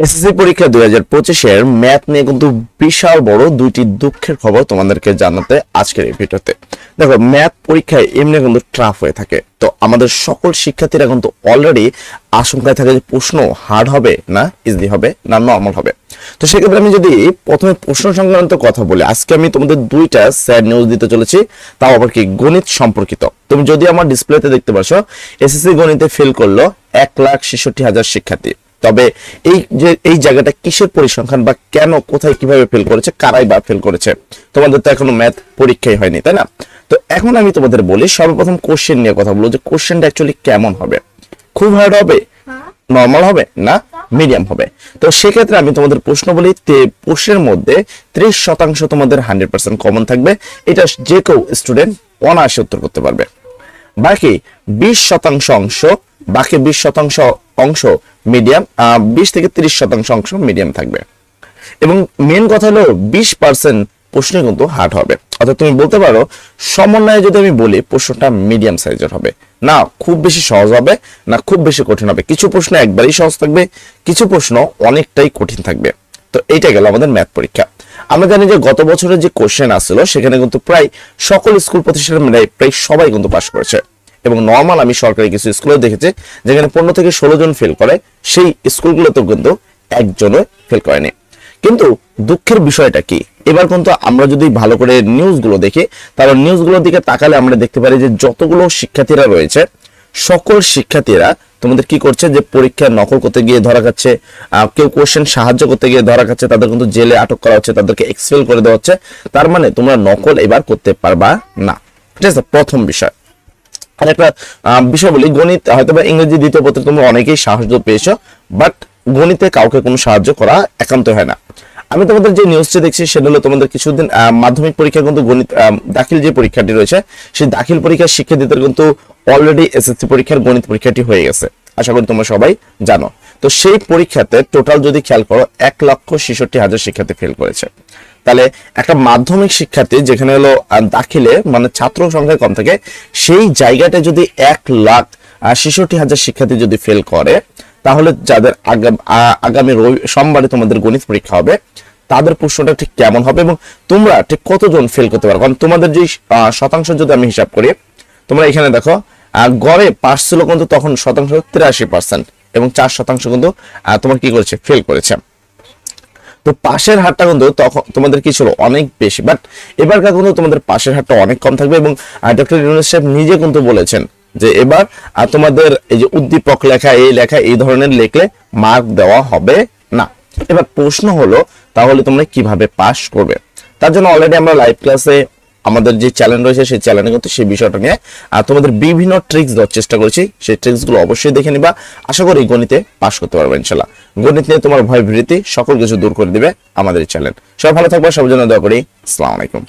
SSC পরীক্ষা 2025-এর math নিয়ে কিন্তু বিশাল বড় দুইটি দুঃখের খবর তোমাদেরকে জানাতে আজকের এই ভিডিওতে। দেখো, ম্যাথ পরীক্ষায় এমনি কিন্তু টাফ হয়ে থাকে, তো আমাদের সকল শিক্ষার্থীরা কিন্তু অলরেডি আশঙ্কায় থাকে যে প্রশ্ন হার্ড হবে না ইজি হবে না নর্মাল হবে। তো সেক্ষেত্রে আমি যদি প্রথমে প্রশ্ন সংক্রান্ত কথা বলি, আজকে আমি তোমাদের দুইটা স্যাড নিউজ দিতে চলেছি, তাও আবার কি গণিত সম্পর্কিত। তুমি যদি আমার ডিসপ্লেতে দেখতে পাচ্ছ, এসএসসি গণিতে ফেল করলো 1,66,000 শিক্ষার্থী। তবে এই জায়গাটা কিসের পরিসংখ্যান বা কেন কোথায় কিভাবে ফেল করেছে, কারাই বা ফেল করেছে, তোমাদের তো এখনো ম্যাথ পরীক্ষাই হয়নি, তাই না? তো এখন আমি তোমাদের বলি, সর্বপ্রথম কোশ্চেন নিয়ে কথা বলবো যে কোশ্চেনটা অ্যাকচুয়ালি কেমন হবে। খুব হার্ড হবে, নর্মাল হবে না মিডিয়াম হবে? তো সেক্ষেত্রে আমি তোমাদের প্রশ্ন বলি, প্রশ্নের মধ্যে 30% তোমাদের 100% কমন থাকবে। এটা যে কেউ স্টুডেন্ট অনায়াসে উত্তর করতে পারবে। বাকি 20% অংশ মিডিয়াম, 20 থেকে 30% অংশ মিডিয়াম থাকবে। এবং মেন কথা হলো 20% প্রশ্ন কিন্তু হার্ড হবে। অর্থাৎ তুমি বলতে পারো সমন্বয়ে যদি আমি বলি প্রশ্নটা মিডিয়াম সাইজের হবে, না খুব বেশি সহজ হবে না খুব বেশি কঠিন হবে। কিছু প্রশ্ন একবারই সহজ থাকবে, কিছু প্রশ্ন অনেকটাই কঠিন থাকবে। তো এইটা গেল আমাদের ম্যাথ পরীক্ষা। আমরা জানি যে গত বছরের যে কোশ্চেন আসছিল সেখানে কিন্তু প্রায় সকল স্কুল প্রতিষ্ঠানের প্রায় সবাই কিন্তু পাস করেছে। এবং নর্মাল আমি সরকারি কিছু স্কুলে দেখেছি যেখানে 15 থেকে 16 জন ফেল করে, সেই স্কুলগুলোতেও কিন্তু একজনও ফেল করেনি। কিন্তু দুঃখের বিষয়টা কি, এবার কিন্তু আমরা যদি ভালো করে নিউজগুলো দেখি, তাহলে নিউজগুলোর দিকে তাকালে আমরা দেখতে পারি যে যতগুলো শিক্ষার্থীরা রয়েছে সকল শিক্ষার্থীরা তোমাদের কি করছে, যে পরীক্ষা নকল করতে গিয়ে ধরা খাচ্ছে, কেউ কোশ্চেন সাহায্য করতে গিয়ে ধরা খাচ্ছে, তাদের কিন্তু জেলে আটক করা হচ্ছে, তাদেরকে এক্সপেল করে দেওয়া হচ্ছে। তার মানে তোমরা নকল এবার করতে পারবা না। ঠিক আছে, প্রথম বিষয়। আর একটা বিষয় বলি, গণিত হয়তো বা ইংরেজি দ্বিতীয় পত্রে তোমরা অনেকেই সাহায্য পেয়েছো, বাট গণিতে কাউকে কোনো সাহায্য করা একান্ত হয় না। আমি তোমাদের যে নিউজটা দেখছি সেটা হলো তোমাদের কিছুদিন মাধ্যমিক পরীক্ষা কিন্তু গণিত দাখিল যে পরীক্ষাটি রয়েছে, সেই দাখিল পরীক্ষার শিক্ষার্থীদের কিন্তু অলরেডি এসএসসি পরীক্ষার গণিত পরীক্ষাটি হয়ে গেছে, আশা করি তোমরা সবাই জানো। তো সেই পরীক্ষাতে টোটাল যদি খেয়াল করো 1,66,000 শিক্ষার্থী ফেল করেছে। তাহলে একটা মাধ্যমিক শিক্ষার্থী যেখানে হলো দাখিলে মানে ছাত্র সংখ্যা কম থাকে, সেই জায়গাটা যদি 1,66,000 শিক্ষার্থী যদি ফেল করে, তাহলে যাদের আগামী সোমবারে তোমাদের গণিত পরীক্ষা হবে তাদের প্রশ্নটা ঠিক কেমন হবে এবং তোমরা ঠিক কতজন ফেল করতে পারো। কারণ তোমাদের যে শতাংশ যদি আমি হিসাব করি, তোমরা এখানে দেখো গড়ে পাস ছিল কিন্তু তখন শতাংশ 83% এবং 4% কিন্তু তোমার কি করেছে, ফেল করেছে। তো পাশের হারটা কিন্তু তখন তোমাদের কি ছিল, অনেক বেশি। বাট এবারকার কিন্তু তোমাদের পাশের হারটা অনেক কম থাকবে এবং ডক্টর ইউনূস সাহেব নিজে কিন্তু বলেছেন যে এবার তোমাদের এই যে উদ্দীপক লেখা এই ধরনের লিখলে মার্ক দেওয়া হবে না। এবার প্রশ্ন হলো তাহলে তোমরা কিভাবে পাস করবে। তার জন্য অলরেডি আমরা লাইভ ক্লাসে আমাদের যে চ্যানেল রয়েছে সেই চ্যানেলে কিন্তু সেই বিষয়টা নিয়ে তোমাদের বিভিন্ন ট্রিক্স দেওয়ার চেষ্টা করেছি। সেই ট্রিক্স গুলো অবশ্যই দেখে নিবা, আশা করি গণিতে পাস করতে পারবে ইনশাল্লাহ। গণিত নিয়ে তোমার ভয় ভীতি সকল কিছু দূর করে দিবে আমাদের এই চ্যানেল। সবাই ভালো থাকবে, সবার জন্য দোয়া করি। আসসালামু আলাইকুম।